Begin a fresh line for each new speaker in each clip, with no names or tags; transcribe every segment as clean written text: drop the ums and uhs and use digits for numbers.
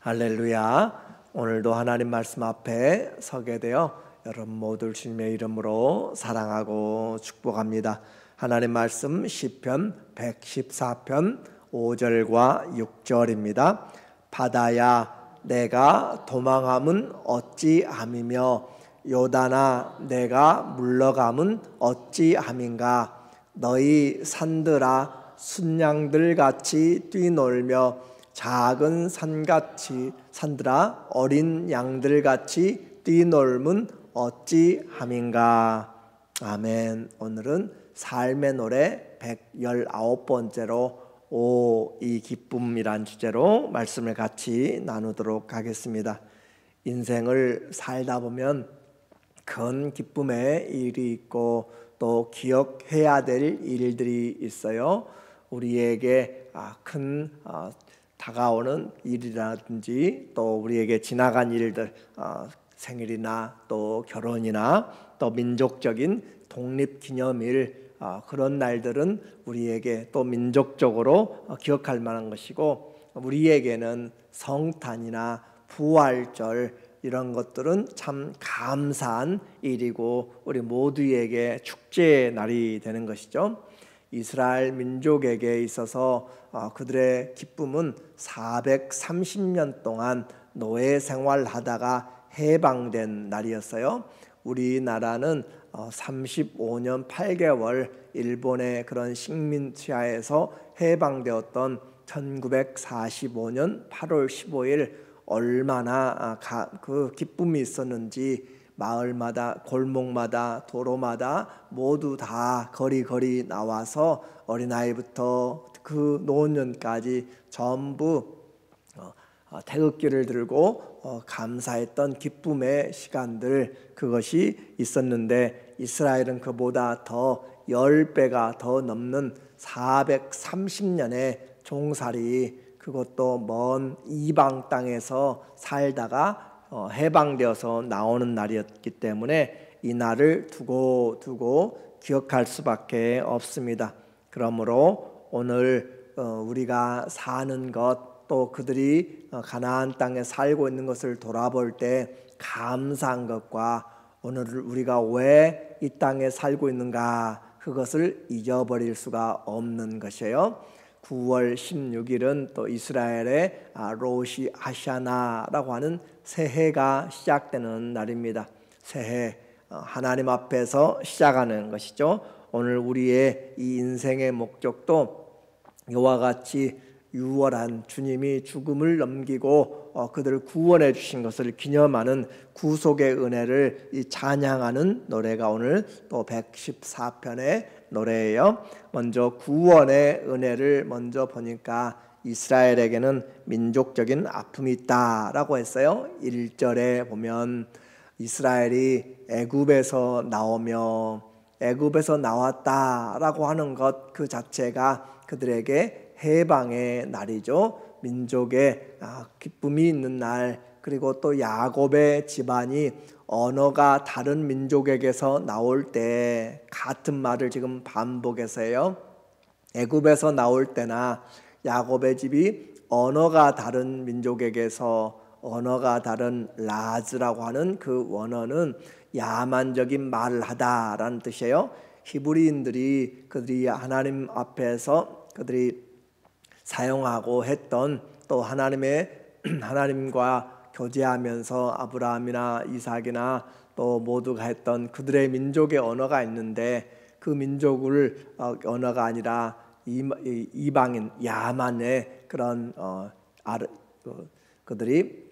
할렐루야. 오늘도 하나님 말씀 앞에 서게 되어 여러분 모두를 주님의 이름으로 사랑하고 축복합니다. 하나님 말씀 시편 114편 5절과 6절입니다. 바다야 내가 도망함은 어찌함이며 요단아 내가 물러감은 어찌함인가. 너희 산들아 순양들같이 뛰놀며 작은 산들아 어린 양들같이 뛰놀면 어찌함인가. 아멘. 오늘은 삶의 노래 119번째로 이 기쁨이란 주제로 말씀을 같이 나누도록 하겠습니다. 인생을 살다 보면 큰 기쁨의 일이 있고 또 기억해야 될 일들이 있어요. 우리에게 큰 다가오는 일이라든지 또 우리에게 지나간 일들, 생일이나 또 결혼이나 또 민족적인 독립기념일, 그런 날들은 우리에게 또 민족적으로 기억할 만한 것이고, 우리에게는 성탄이나 부활절 이런 것들은 참 감사한 일이고 우리 모두에게 축제의 날이 되는 것이죠. 이스라엘 민족에게 있어서 그들의 기쁨은 430년 동안 노예 생활하다가 해방된 날이었어요. 우리나라는 35년 8개월 일본의 그런 식민지하에서 해방되었던 1945년 8월 15일 얼마나 그 기쁨이 있었는지 마을마다 골목마다 도로마다 모두 다 거리 나와서 어린아이부터 그 노년까지 전부 태극기를 들고 감사했던 기쁨의 시간들, 그것이 있었는데 이스라엘은 그보다 더 10배가 더 넘는 430년의 종살이, 그것도 먼 이방 땅에서 살다가 해방되어서 나오는 날이었기 때문에 이 날을 두고 기억할 수밖에 없습니다. 그러므로 오늘 우리가 사는 것, 또 그들이 가나안 땅에 살고 있는 것을 돌아볼 때 감사한 것과 오늘 우리가 왜 이 땅에 살고 있는가, 그것을 잊어버릴 수가 없는 것이에요. 9월 16일은 또 이스라엘의 로시 하샤나라고 하는 새해가 시작되는 날입니다. 새해, 하나님 앞에서 시작하는 것이죠. 오늘 우리의 이 인생의 목적도 이와 같이 유월한 주님이 죽음을 넘기고 그들을 구원해 주신 것을 기념하는 구속의 은혜를 찬양하는 노래가 오늘 또 114편의 노래예요. 먼저 구원의 은혜를 먼저 보니까 이스라엘에게는 민족적인 아픔이 있다라고 했어요. 1절에 보면 이스라엘이 애굽에서 나오며 애굽에서 나왔다라고 하는 것 그 자체가 그들에게 해방의 날이죠. 민족의 기쁨이 있는 날, 그리고 또 야곱의 집안이 언어가 다른 민족에게서 나올 때 같은 말을 지금 반복해서 해요. 애굽에서 나올 때나 야곱의 집이 언어가 다른 민족에게서, 언어가 다른 라즈라고 하는 그 원어는 야만적인 말을 하다라는 뜻이에요. 히브리인들이 그들이 하나님 앞에서 그들이 사용하고 했던, 또 하나님과 교제하면서 아브라함이나 이삭이나 또 모두가 했던 그들의 민족의 언어가 있는데, 그 민족을 언어가 아니라 이방인 야만의 그런 그들이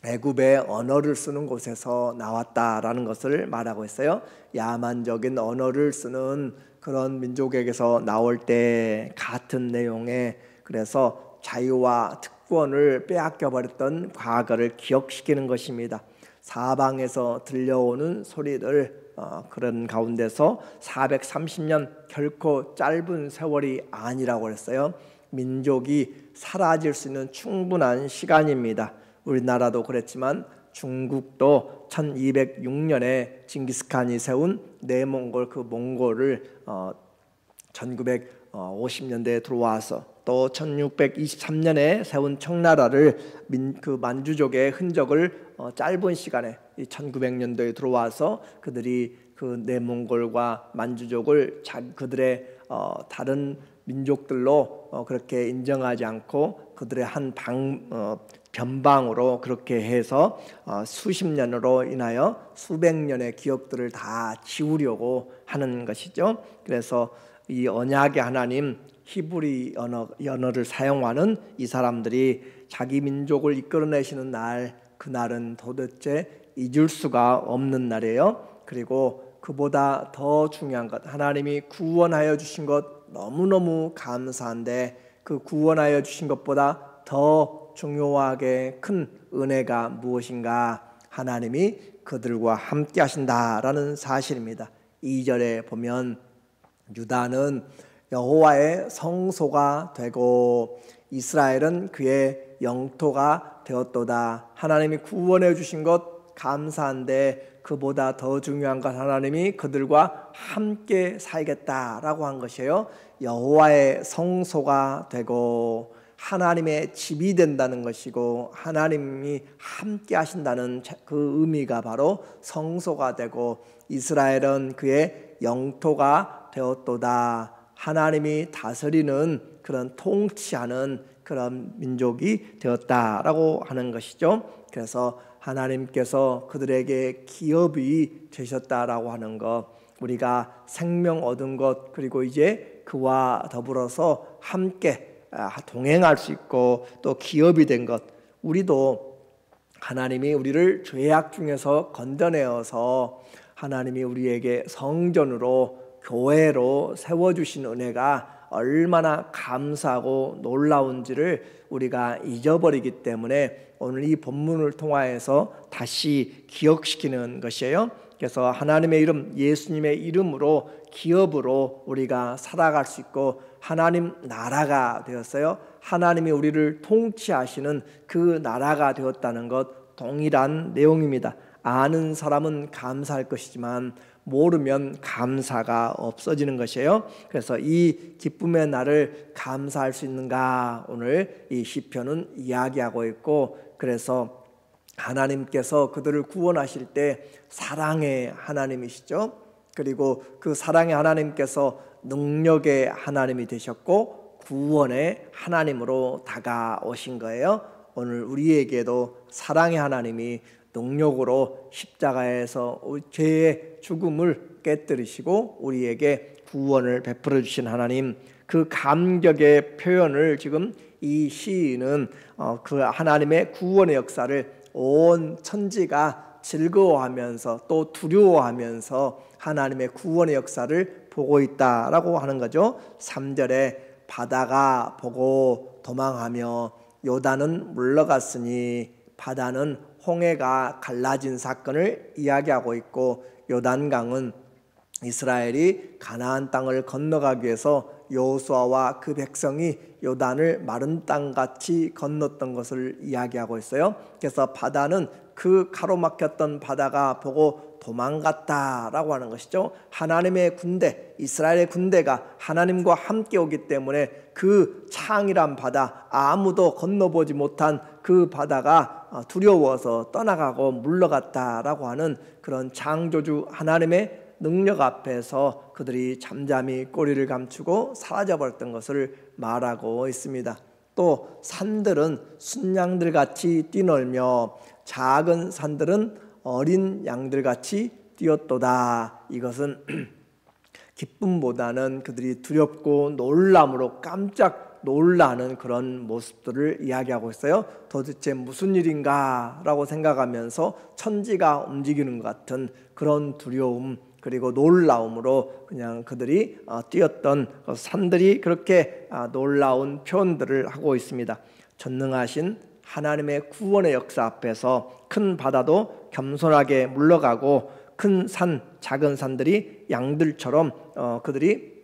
애굽의 언어를 쓰는 곳에서 나왔다라는 것을 말하고 있어요. 야만적인 언어를 쓰는 그런 민족에게서 나올 때 같은 내용의, 그래서 자유와 특권을 빼앗겨 버렸던 과거를 기억시키는 것입니다. 사방에서 들려오는 소리들, 그런 가운데서 430년 결코 짧은 세월이 아니라고 했어요. 민족이 사라질 수 있는 충분한 시간입니다. 우리나라도 그랬지만 중국도 1206년에 징기스칸이 세운 내몽골, 그 몽골을 1950년대에 들어와서 또 1623년에 세운 청나라를 그 만주족의 흔적을 짧은 시간에 1900년도에 들어와서 그들이 그 내몽골과 만주족을 그들의 다른 민족들로 그렇게 인정하지 않고 그들의 한 변방으로 그렇게 해서 수십 년으로 인하여 수백 년의 기억들을 다 지우려고 하는 것이죠. 그래서 이 언약의 하나님 히브리 언어를 사용하는 이 사람들이 자기 민족을 이끌어내시는 날, 그날은 도대체 잊을 수가 없는 날이에요. 그리고 그보다 더 중요한 것, 하나님이 구원하여 주신 것 너무너무 감사한데 그 구원하여 주신 것보다 더 중요하게 큰 은혜가 무엇인가? 하나님이 그들과 함께 하신다라는 사실입니다. 2절에 보면 유다는 여호와의 성소가 되고 이스라엘은 그의 영토가 되었도다. 하나님이 구원해 주신 것 감사한데 그보다 더 중요한 것, 하나님이 그들과 함께 살겠다라고 한 것이에요. 여호와의 성소가 되고 하나님의 집이 된다는 것이고 하나님이 함께 하신다는 그 의미가 바로 성소가 되고 이스라엘은 그의 영토가 되었도다. 하나님이 다스리는 그런 통치하는 그런 민족이 되었다라고 하는 것이죠. 그래서 하나님께서 그들에게 기업이 되셨다라고 하는 것, 우리가 생명 얻은 것, 그리고 이제 그와 더불어서 함께 동행할 수 있고 또 기업이 된 것, 우리도 하나님이 우리를 죄악 중에서 건져내어서 하나님이 우리에게 성전으로 교회로 세워주신 은혜가 얼마나 감사하고 놀라운지를 우리가 잊어버리기 때문에 오늘 이 본문을 통하여서 다시 기억시키는 것이에요. 그래서 하나님의 이름, 예수님의 이름으로 기업으로 우리가 살아갈 수 있고 하나님 나라가 되었어요. 하나님이 우리를 통치하시는 그 나라가 되었다는 것, 동일한 내용입니다. 아는 사람은 감사할 것이지만 모르면 감사가 없어지는 것이에요. 그래서 이 기쁨의 날을 감사할 수 있는가, 오늘 이 시편은 이야기하고 있고, 그래서 하나님께서 그들을 구원하실 때 사랑의 하나님이시죠. 그리고 그 사랑의 하나님께서 능력의 하나님이 되셨고 구원의 하나님으로 다가오신 거예요. 오늘 우리에게도 사랑의 하나님이 능력으로 십자가에서 죄의 죽음을 깨뜨리시고 우리에게 구원을 베풀어 주신 하나님, 그 감격의 표현을 지금 이 시인은 그 하나님의 구원의 역사를 온 천지가 즐거워하면서 또 두려워하면서 하나님의 구원의 역사를 보고 있다라고 하는 거죠. 3절에 바다가 보고 도망하며 요단은 물러갔으니, 바다는 홍해가 갈라진 사건을 이야기하고 있고, 요단강은 이스라엘이 가나안 땅을 건너가기 위해서 여호수아와 그 백성이 요단을 마른 땅같이 건넜던 것을 이야기하고 있어요. 그래서 바다는 그 가로막혔던 바다가 보고 도망갔다라고 하는 것이죠. 하나님의 군대, 이스라엘의 군대가 하나님과 함께 오기 때문에 그 창이란 바다, 아무도 건너보지 못한 그 바다가 두려워서 떠나가고 물러갔다라고 하는 그런 창조주 하나님의 능력 앞에서 그들이 잠잠히 꼬리를 감추고 사라져버렸던 것을 말하고 있습니다. 또 산들은 순양들같이 뛰놀며 작은 산들은 어린 양들같이 뛰었도다. 이것은 기쁨보다는 그들이 두렵고 놀람으로 깜짝 놀라는 그런 모습들을 이야기하고 있어요. 도대체 무슨 일인가 라고 생각하면서 천지가 움직이는 것 같은 그런 두려움, 그리고 놀라움으로 그냥 그들이 뛰었던 산들이 그렇게 놀라운 표현들을 하고 있습니다. 전능하신 하나님의 구원의 역사 앞에서 큰 바다도 겸손하게 물러가고 큰 산, 작은 산들이 양들처럼 그들이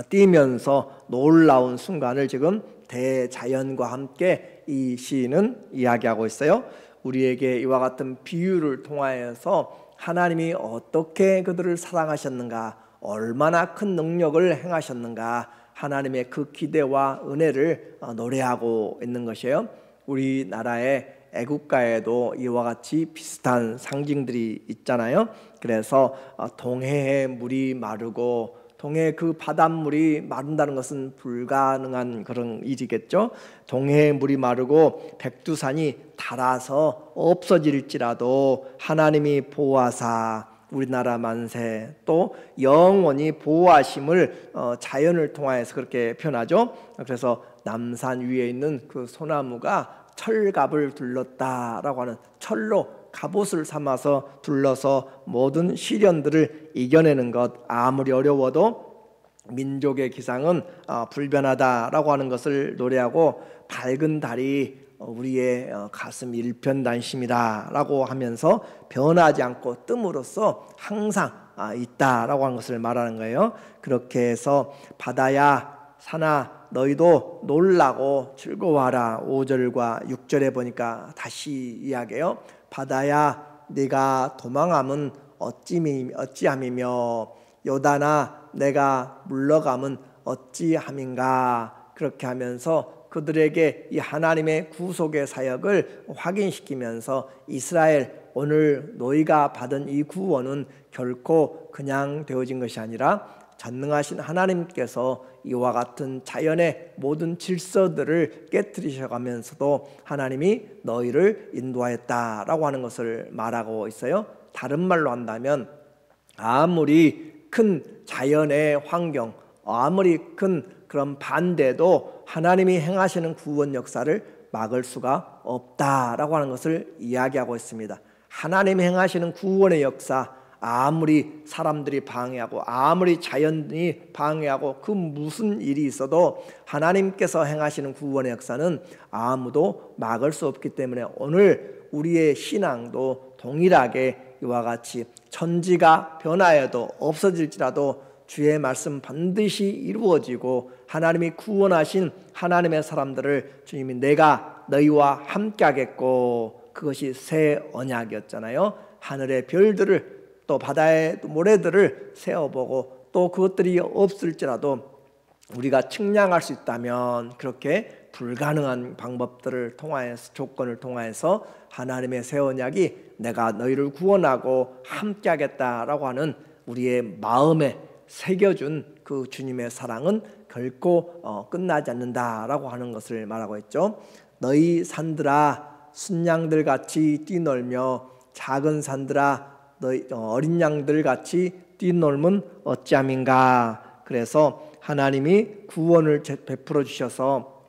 뛰면서 놀라운 순간을 지금 대자연과 함께 이 시인은 이야기하고 있어요. 우리에게 이와 같은 비유를 통하여서 하나님이 어떻게 그들을 사랑하셨는가, 얼마나 큰 능력을 행하셨는가, 하나님의 그 기대와 은혜를 노래하고 있는 것이에요. 우리나라의 애국가에도 이와 같이 비슷한 상징들이 있잖아요. 그래서 동해의 물이 마르고, 동해 그 바닷물이 마른다는 것은 불가능한 그런 일이겠죠. 동해의 물이 마르고 백두산이 닳아서 없어질지라도 하나님이 보호하사 우리나라 만세, 또 영원히 보호하심을 자연을 통하여서 그렇게 표현하죠. 그래서 남산 위에 있는 그 소나무가 철갑을 둘렀다라고 하는, 철로 갑옷을 삼아서 둘러서 모든 시련들을 이겨내는 것, 아무리 어려워도 민족의 기상은 불변하다라고 하는 것을 노래하고, 밝은 달이 우리의 가슴 일편단심이다라고 하면서 변하지 않고 뜸으로써 항상 있다라고 하는 것을 말하는 거예요. 그렇게 해서 바다야 산아 너희도 놀라고 즐거워하라. 5절과 6절에 보니까 다시 이야기해요. 바다야 네가 도망함은 어찌함이며 요단아 내가 물러감은 어찌함인가. 그렇게 하면서 그들에게 이 하나님의 구속의 사역을 확인시키면서, 이스라엘 오늘 너희가 받은 이 구원은 결코 그냥 되어진 것이 아니라 전능하신 하나님께서 이와 같은 자연의 모든 질서들을 깨뜨리셔가면서도 하나님이 너희를 인도하였다라고 하는 것을 말하고 있어요. 다른 말로 한다면 아무리 큰 자연의 환경, 아무리 큰 그런 반대도 하나님이 행하시는 구원 역사를 막을 수가 없다라고 하는 것을 이야기하고 있습니다. 하나님이 행하시는 구원의 역사, 아무리 사람들이 방해하고 아무리 자연이 방해하고 그 무슨 일이 있어도 하나님께서 행하시는 구원의 역사는 아무도 막을 수 없기 때문에 오늘 우리의 신앙도 동일하게 이와 같이 천지가 변하여도 없어질지라도 주의 말씀 반드시 이루어지고 하나님이 구원하신 하나님의 사람들을 주님이 내가 너희와 함께 하겠고, 그것이 새 언약이었잖아요. 하늘의 별들을 또 바다의 모래들을 세어보고, 또 그것들이 없을지라도 우리가 측량할 수 있다면 그렇게 불가능한 방법들을 통하여서, 조건을 통하여서 하나님의 새 언약이 내가 너희를 구원하고 함께 하겠다라고 하는 우리의 마음에 새겨준 그 주님의 사랑은 결코 끝나지 않는다라고 하는 것을 말하고 있죠. 너희 산들아 순양들 같이 뛰놀며 작은 산들아 너희 어린 양들 같이 뛰놀면 어찌함인가. 그래서 하나님이 구원을 베풀어 주셔서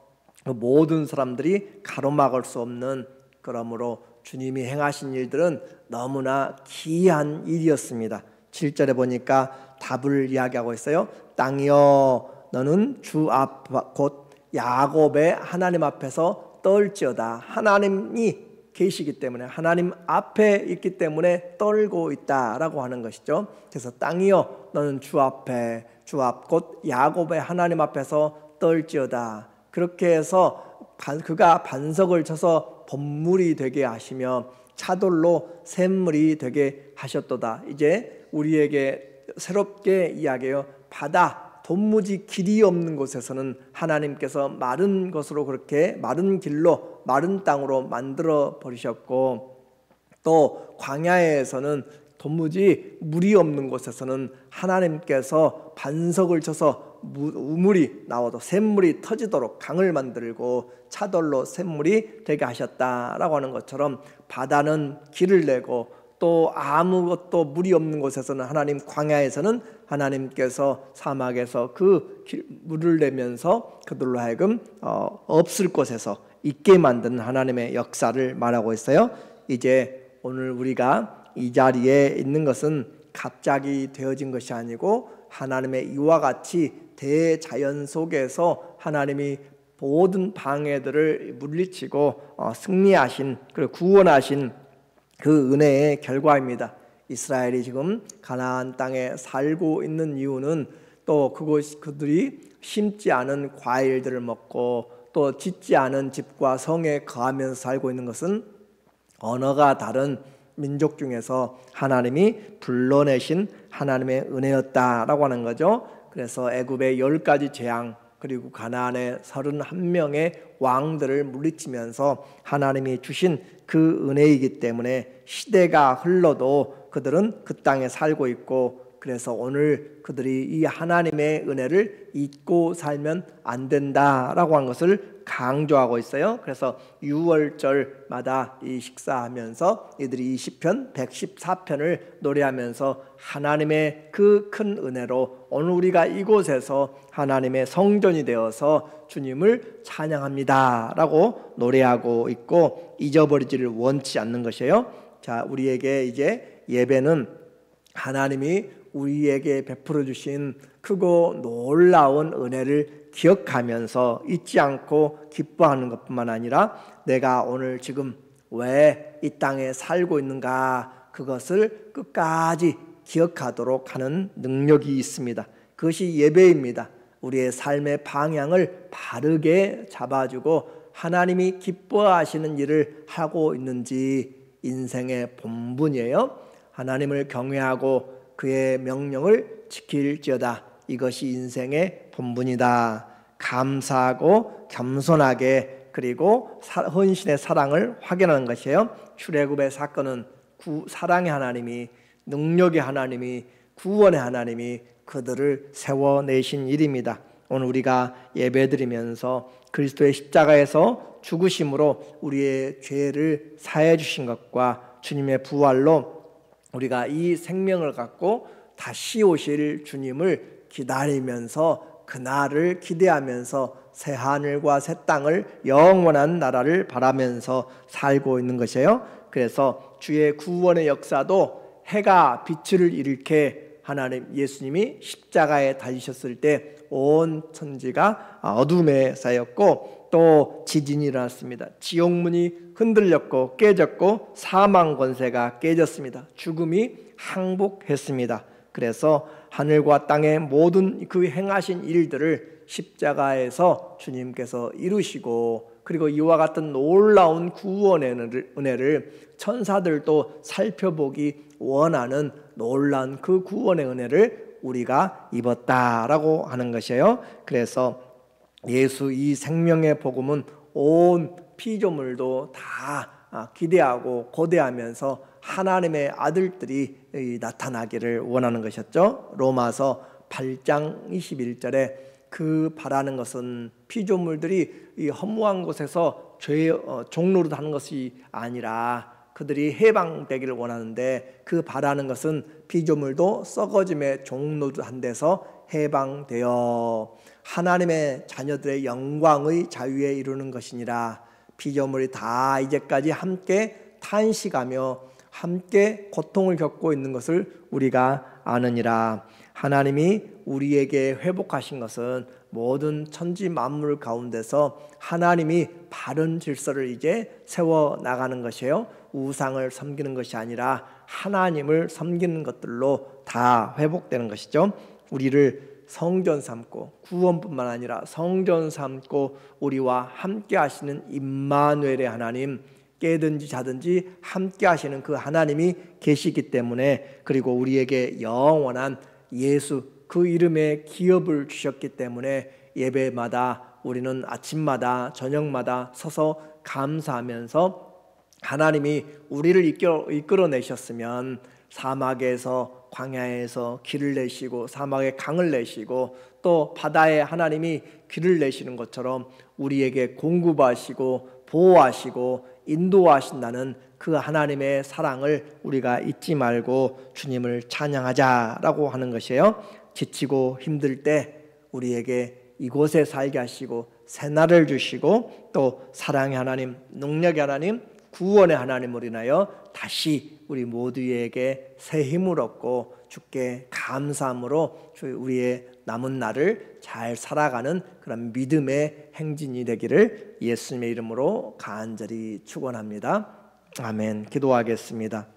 모든 사람들이 가로막을 수 없는, 그러므로 주님이 행하신 일들은 너무나 기이한 일이었습니다. 7절에 보니까 답을 이야기하고 있어요. 땅이여 너는 주 앞 곧 야곱의 하나님 앞에서 떨지어다. 하나님이 계시기 때문에, 하나님 앞에 있기 때문에 떨고 있다라고 하는 것이죠. 그래서 땅이여 너는 주 앞에, 주 앞 곧 야곱의 하나님 앞에서 떨지어다. 그렇게 해서 그가 반석을 쳐서 범물이 되게 하시며 차돌로 샘물이 되게 하셨도다. 이제 우리에게 새롭게 이야기해요. 바다, 돈무지 길이 없는 곳에서는 하나님께서 마른 것으로, 그렇게 마른 길로, 마른 땅으로 만들어 버리셨고, 또 광야에서는 돈무지 물이 없는 곳에서는 하나님께서 반석을 쳐서 우물이 나와도 샘물이 터지도록 강을 만들고 차돌로 샘물이 되게 하셨다라고 하는 것처럼, 바다는 길을 내고 또 아무것도 물이 없는 곳에서는 하나님, 광야에서는 하나님께서 사막에서 그 물을 내면서 그들로 하여금 없을 곳에서 있게 만드는 하나님의 역사를 말하고 있어요. 이제 오늘 우리가 이 자리에 있는 것은 갑자기 되어진 것이 아니고 하나님의 이와 같이 대자연 속에서 하나님이 모든 방해들을 물리치고 승리하신, 그리고 구원하신 그 은혜의 결과입니다. 이스라엘이 지금 가나안 땅에 살고 있는 이유는 또 그들이 심지 않은 과일들을 먹고 또 짓지 않은 집과 성에 거하면서 살고 있는 것은 언어가 다른 민족 중에서 하나님이 불러내신 하나님의 은혜였다라고 하는 거죠. 그래서 애굽의 10가지 재앙 그리고 가나안의 31명의 왕들을 물리치면서 하나님이 주신 그 은혜이기 때문에 시대가 흘러도 그들은 그 땅에 살고 있고, 그래서 오늘 그들이 이 하나님의 은혜를 잊고 살면 안 된다라고 하는 것을 강조하고 있어요. 그래서 6월절마다 이 식사하면서 이들이 이 시편 114편을 노래하면서 하나님의 그 큰 은혜로 오늘 우리가 이곳에서 하나님의 성전이 되어서 주님을 찬양합니다 라고 노래하고 있고, 잊어버리지를 원치 않는 것이에요. 자, 우리에게 이제 예배는 하나님이 우리에게 베풀어 주신 크고 놀라운 은혜를 기억하면서 잊지 않고 기뻐하는 것뿐만 아니라 내가 오늘 지금 왜 이 땅에 살고 있는가, 그것을 끝까지 기억하도록 하는 능력이 있습니다. 그것이 예배입니다. 우리의 삶의 방향을 바르게 잡아주고 하나님이 기뻐하시는 일을 하고 있는지 인생의 본분이에요. 하나님을 경외하고 그의 명령을 지킬지어다. 이것이 인생의 본분이다. 감사하고 겸손하게 그리고 헌신의 사랑을 확인하는 것이에요. 출애굽의 사건은 사랑의 하나님이, 능력의 하나님이, 구원의 하나님이 그들을 세워내신 일입니다. 오늘 우리가 예배드리면서 그리스도의 십자가에서 죽으심으로 우리의 죄를 사해 주신 것과 주님의 부활로 우리가 이 생명을 갖고 다시 오실 주님을 기다리면서 그날을 기대하면서 새 하늘과 새 땅을 영원한 나라를 바라면서 살고 있는 것이에요. 그래서 주의 구원의 역사도 해가 빛을 일으켜 하나님 예수님이 십자가에 달리셨을 때 온 천지가 어둠에 쌓였고 또 지진이 일어났습니다. 지옥문이 흔들렸고 깨졌고 사망 권세가 깨졌습니다. 죽음이 항복했습니다. 그래서 하늘과 땅의 모든 그 행하신 일들을 십자가에서 주님께서 이루시고, 그리고 이와 같은 놀라운 구원의 은혜를 천사들도 살펴보기 원하는 놀라운 그 구원의 은혜를 우리가 입었다라고 하는 것이에요. 그래서 예수 이 생명의 복음은 온 피조물도 다 기대하고 고대하면서 하나님의 아들들이 나타나기를 원하는 것이었죠. 로마서 8장 21절에 그 바라는 것은 피조물들이 이 허무한 곳에서 죄의 종로로 하는 것이 아니라 그들이 해방되기를 원하는데, 그 바라는 것은 피조물도 썩어짐의 종로도 한 데서 해방되어 하나님의 자녀들의 영광의 자유에 이루는 것이니라. 피조물이 다 이제까지 함께 탄식하며 함께 고통을 겪고 있는 것을 우리가 아느니라. 하나님이 우리에게 회복하신 것은 모든 천지 만물 가운데서 하나님이 바른 질서를 이제 세워 나가는 것이에요. 우상을 섬기는 것이 아니라 하나님을 섬기는 것들로 다 회복되는 것이죠. 우리를 성전 삼고 구원뿐만 아니라 성전 삼고 우리와 함께 하시는 임마누엘의 하나님, 깨든지 자든지 함께 하시는 그 하나님이 계시기 때문에, 그리고 우리에게 영원한 예수 그 이름의 기업을 주셨기 때문에 예배마다 우리는 아침마다 저녁마다 서서 감사하면서 하나님이 우리를 이끌어내셨으면 사막에서 광야에서 길을 내시고 사막에 강을 내시고 또 바다에 하나님이 길을 내시는 것처럼 우리에게 공급하시고 보호하시고 인도하신다는 그 하나님의 사랑을 우리가 잊지 말고 주님을 찬양하자라고 하는 것이에요. 지치고 힘들 때 우리에게 이곳에 살게 하시고 새날을 주시고 또 사랑의 하나님, 능력의 하나님, 구원의 하나님을 인하여 다시 우리 모두에게 새 힘을 얻고 주께 감사함으로 우리의 남은 날을 잘 살아가는 그런 믿음의 행진이 되기를 예수님의 이름으로 간절히 축원합니다. 아멘. 기도하겠습니다.